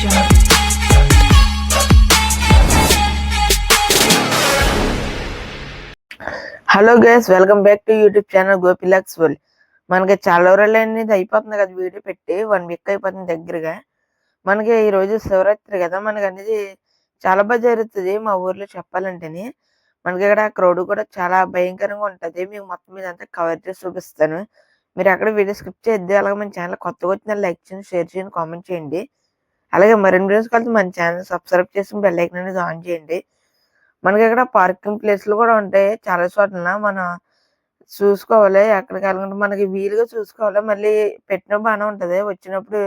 Hello guys, welcome back to YouTube channel Gopilax world. మనకి చాలా రోజులు అనేది అయిపోతుంది కదా, వీడియో పెట్టి 1 వీక్ అయిపోతుంది దగ్గరగా. మనకి ఈరోజు శివరాత్రి కదా, మనకి అనేది చాలా బాగా జరుగుతుంది మా ఊర్లో చెప్పాలంటేనే. మనకి ఇక్కడ క్రౌడ్ కూడా చాలా భయంకరంగా ఉంటుంది. మీకు మొత్తం ఇదంతా కవర్ చేసి చూపిస్తాను. మీరు అక్కడ వీడియో స్కిప్ చేద్ది. అలాగే మన ఛానల్ కొత్తగా వచ్చిన లైక్ చేయండి, షేర్ చేయండి, కామెంట్ చేయండి. అలాగే మరిన్ని వీడియోస్ కలిసి మన ఛానల్ సబ్స్క్రైబ్ చేసి బెల్ ఐకాన్ అనేది ఆన్ చేయండి. మనకి ఇక్కడ పార్కింగ్ ప్లేస్లు కూడా ఉంటాయి చాలా చోట్ల. మనం చూసుకోవాలి, ఎక్కడికి వెళ్ళకుండా మనకి వీలుగా చూసుకోవాలి. మళ్ళీ పెట్టిన బాగానే ఉంటుంది, వచ్చినప్పుడు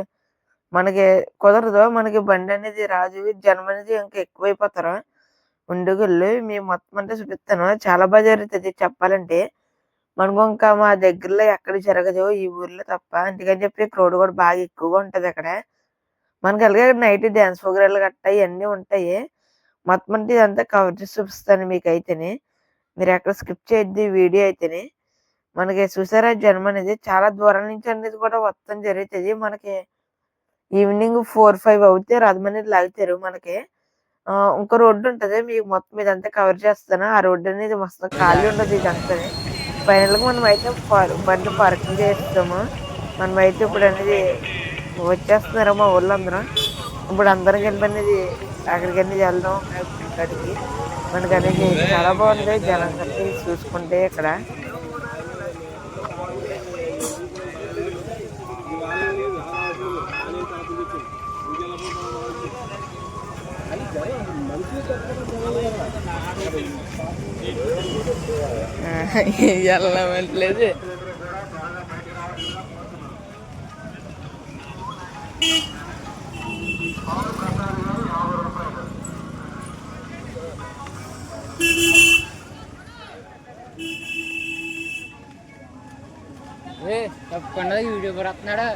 మనకి కుదరదు. మనకి బండి అనేది రాజు, జనం అనేది ఇంకా ఎక్కువైపోతారు. ఉండుగుళ్ళు మేము మొత్తం అంటే చూపిస్తాను. చాలా బాగా జరుగుతుంది చెప్పాలంటే. మనకు ఇంకా మా దగ్గరలో ఎక్కడ జరగదు ఈ ఊర్లో తప్ప. అందుకని చెప్పి క్రౌడ్ కూడా బాగా ఎక్కువగా ఉంటుంది అక్కడ. మనకి అలాగే నైట్ డ్యాన్స్ ప్రోగ్రాలు గట్టా ఇవన్నీ ఉంటాయి. మొత్తం అంటే ఇదంతా కవర్ చేసి చూపిస్తాను మీకైతేనే. మీరు ఎక్కడ స్కిప్ చేయొద్దు వీడియో అయితేనే. మనకి చూసారా జనం అనేది చాలా దూరం నుంచి అనేది కూడా మొత్తం జరుగుతుంది. మనకి ఈవినింగ్ 4-5 అవుతే రథం అనేది లాగుతారు. మనకి ఇంకో రోడ్డు ఉంటుంది, మీకు మొత్తం ఇదంతా కవర్ చేస్తాను. ఆ రోడ్డు అనేది మొత్తం ఖాళీ ఉండదు ఇదంతా. ఫైనల్గా మనం అయితే బండి పార్కింగ్ చేస్తాము. మనం అయితే ఇప్పుడు అనేది వచ్చేస్తున్నారు మా ఊళ్ళో అందరం. ఇప్పుడు అందరం కలిపి అనేది అక్కడికి అనేది వెళ్దాం అక్కడికి. మనకి అనేది చాలా బాగుంది జనం కట్టి చూసుకుంటే ఇక్కడ. వెళ్ళమంటలేదు. తప్పకుండా యూట్యూబర్ వస్తున్నాడా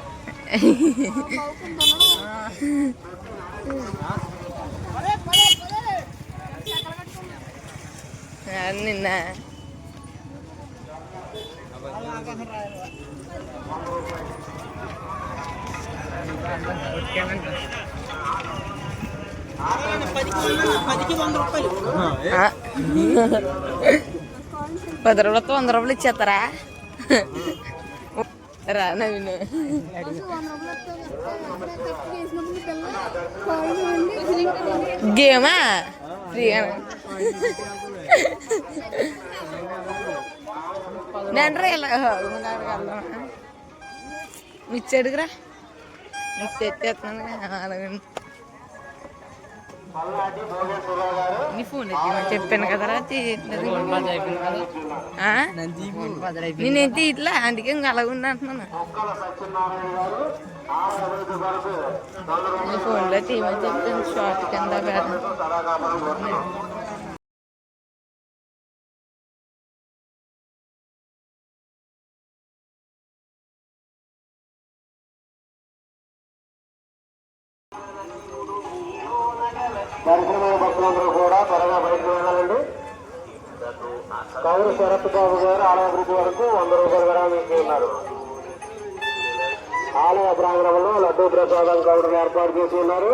నిన్న ₹10 ₹100 ఇచ్చేస్తారా? రానా విను గేమా ఫ్రీగా నేను మిచ్చాడుకురా మిక్స్ ఎత్తేస్తున్నాను. అలాగండి నీ ఫోన్ చెప్పాను కదరా, నేనేం తీయట్లా. అందుకే ఇంకా అలాగుండి అంటున్నాను. నీ ఫోన్లో తీయమని చెప్పాను షార్ట్ కింద పేద. దర్శనమైన భక్తులందరూ కూడా త్వరగా బయటకు వెళ్ళాలండి. కౌరు శరత్ బాబు గారు ఆలయాభివృద్ధి వరకు ₹100 విరాళించి ఉన్నారు. ఆలయ ప్రాంగణంలో లడ్డూ ప్రసాదం కౌరులు ఏర్పాటు చేసి ఉన్నారు.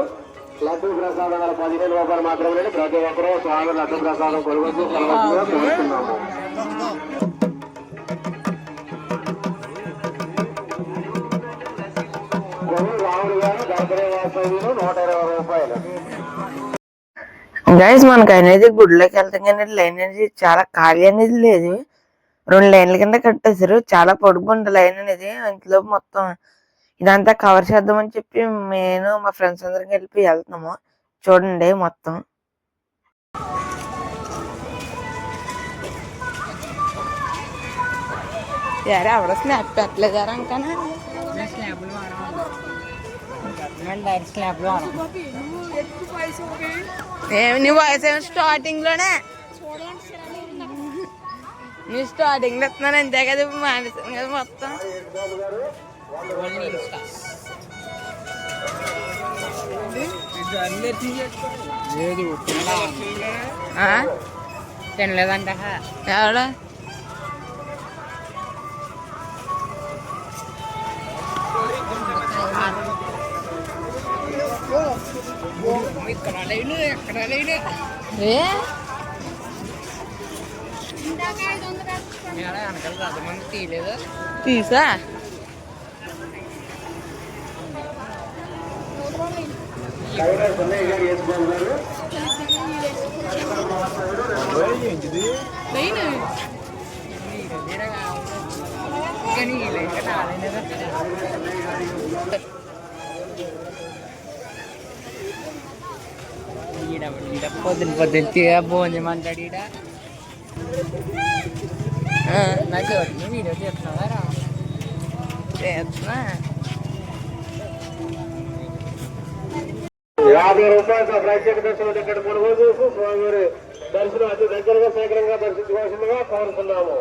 లడ్డూ ప్రసాదం గల ₹15 మాత్రమే. ప్రతి ఒక్కరూ స్వామి లడ్డూ ప్రసాదం కొనుగోలు కోరుతున్నాము. రాముడు గారు గర్భరే వాసవ్యులు ₹120. గైస్ మనకు అనేది గుడిలోకి వెళ్తాం కానీ లైన్ అనేది చాలా ఖాళీ అనేది లేదు. 2 లైన్ల కింద కట్టేశారు. చాలా పొడుగుంది లైన్ అనేది. ఇంట్లో మొత్తం ఇదంతా కవర్ చేద్దామని చెప్పి నేను మా ఫ్రెండ్స్ అందరం కలిపి వెళ్తున్నాము. చూడండి మొత్తం ఎవడో స్నాప్ పెట్టలేదారా ఇంకా నీ వాయిస్ ఏమో స్టార్టింగ్ లోనే నీ స్టార్టింగ్ లో ఇస్తున్నాను అంతే కదా. ఇప్పుడు మానేసాను కదా మొత్తం. తినలేదంట ఎవడా ఇక్కడ లేను ఎక్కడ లేను ఏ వెనకాల రాజమంది తీయలేదు తీసా పొద్దున భోజనం అంటాడు ఈడ నాకు వీడియో చేస్తున్నావా రా చేస్తున్నా 50 రూపాయల ప్రత్యేక దర్శనం టికెట్ కొనుగోలు చేసి స్వామివారి దర్శనం అతి దగ్గరగా శీఘ్రంగా దర్శించుకోవాల్సిందిగా కోరుతున్నాము.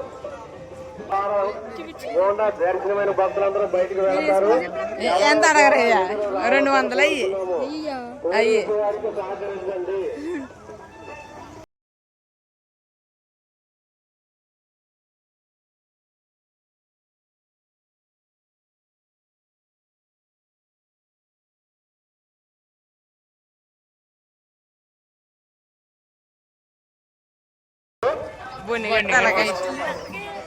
గోండా దర్శనమైన భక్తులందరూ బయటికి వెళ్తారు. ఎంత అడగరయ్యా 200 అయ్యి అయ్యి సహకరించండి.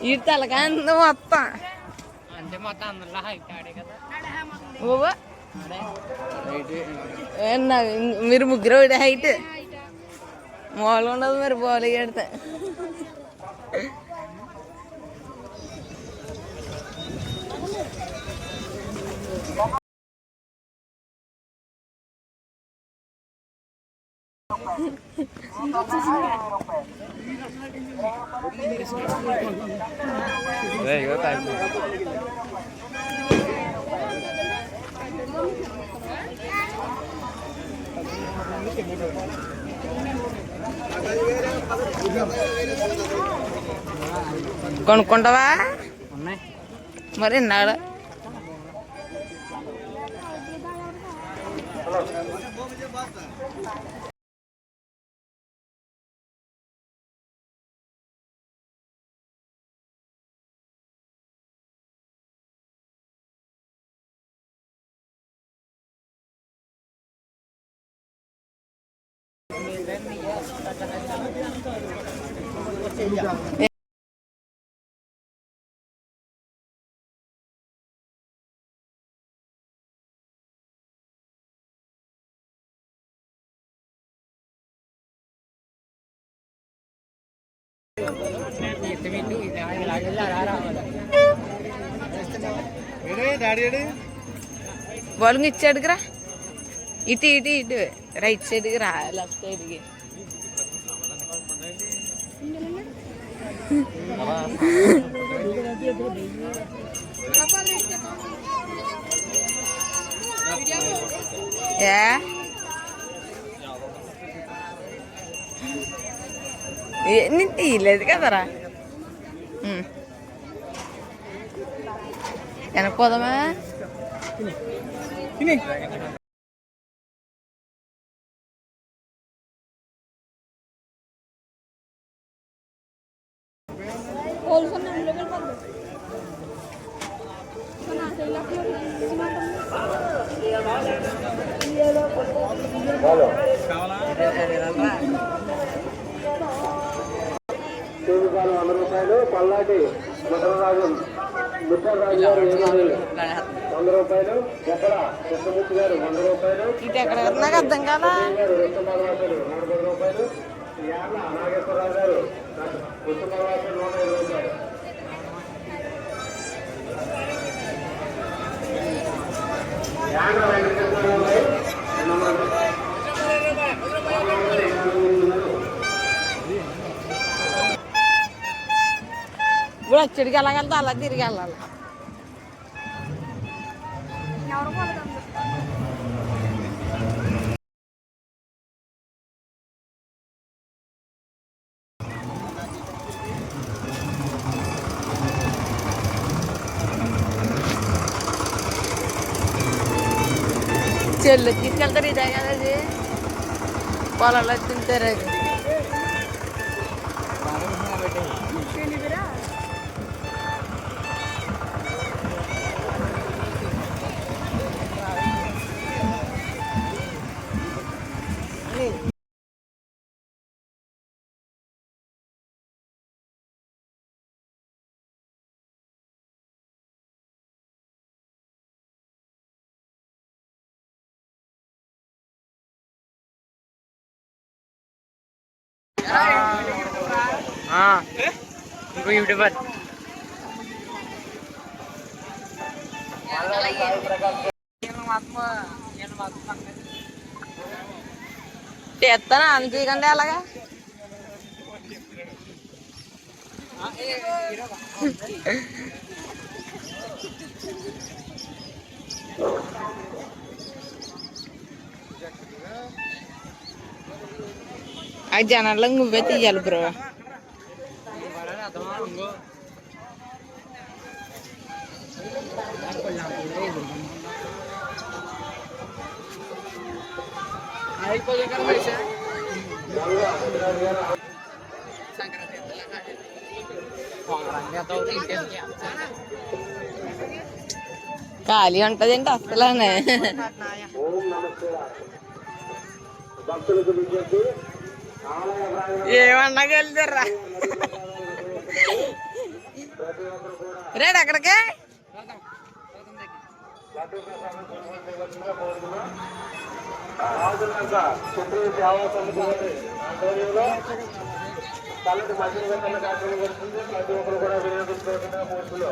ఈ తలకాయ మొత్తం అంటే మొత్తం అందులో హైట్ ఆడే కదా ఓవో మీరు ముగ్గురు ఒకటి హైట్ మామూలుగా ఉండదు మరి బాల్ కడితే కొనుక్కుంటావా ఉన్నాయి మరి నాడ బౌలింగ్ ఇచ్చాడుకి రా ఇటు ఇటు ఇటు రైట్ సైడ్కి రా లెఫ్ట్ సైడ్కి నేను తీయలేదు కదరా వెనకపోదామా రూపాయలు 100 రూపాయలు పల్లాటి ముసలరాజు ముసలరాజు గారు 100 రూపాయలు ఎక్కడ కృష్ణమూర్తి గారు 100 రూపాయలు ఇటు ఎక్కడ నాకు అర్థం కదా రుస్తమావాసులు 150 రూపాయలు యార్ల నాగేశ్వరరావు గారు రుస్తమావాసులు 150 రూపాయలు యార్ల వెంకటేశ్వరరావు గారు 200 ఇప్పుడు వచ్చడికి ఎలా వెళ్తా అలా తిరిగి వెళ్ళాలి చెల్లు తీసుకెళ్తారు ఇదే కదా అది పొలాల్లో తింటారు అది ఇంకో యూట్యూబర్ చేస్తానా అంతేకంటే అలాగా ఆ జనాల్లో నువ్వే తీయాలి బ్రో. ఖాళీ ఉంటదేంటి అసలనే ఓం నమస్తే భక్తులకు విజ్ఞప్తి ఆలయ ప్రాంగణంలో ఏమన్నా వెళ్తారా ప్రతి ఒక్కరు కూడా రేడు అక్కడికే లడ్డూ ప్రసాదం కొనుగోలు చేయవలసిందిగా కోరుతున్నాం. రాజులంతా క్షత్రియ సేవా సమితి వారి ఆధ్వర్యంలో చల్లటి మధ్య విత్తన కార్యక్రమం జరుగుతుంది. ప్రతి ఒక్కరు కూడా వినియోగించుకోవాల్సిన మూర్తిలో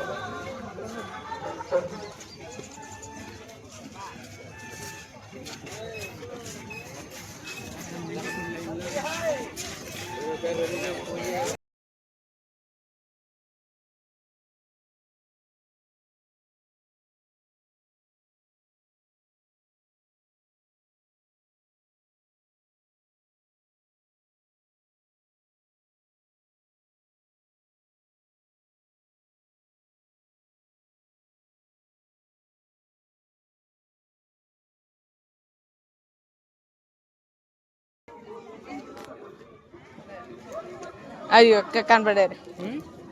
అయ్యో కనపడారు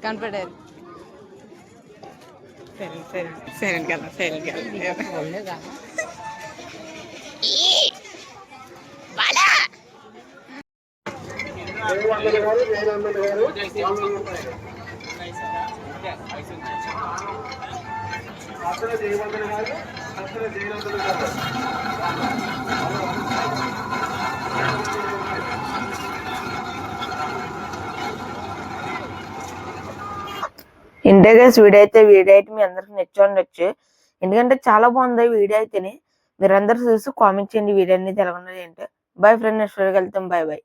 కనపడారు సరే కదా సరే కదా జయవంతులు గారు జయనందులు గారు 100 రూపాయలు అసలు జయవంతులు గారు అసలు జయనందులు గారు ఇంటే గైస్ వీడియో అయితే మీ అందరికి నచ్చి ఉండొచ్చు. ఎందుకంటే చాలా బాగుంది వీడియో అయితేనే. మీరందరూ చూసి కామెంట్ చేయండి వీడియో అనేది ఎలా ఉన్నది అంటే. బై ఫ్రెండ్, నెక్స్ట్ వీడియోకి వెళ్తాం. By by.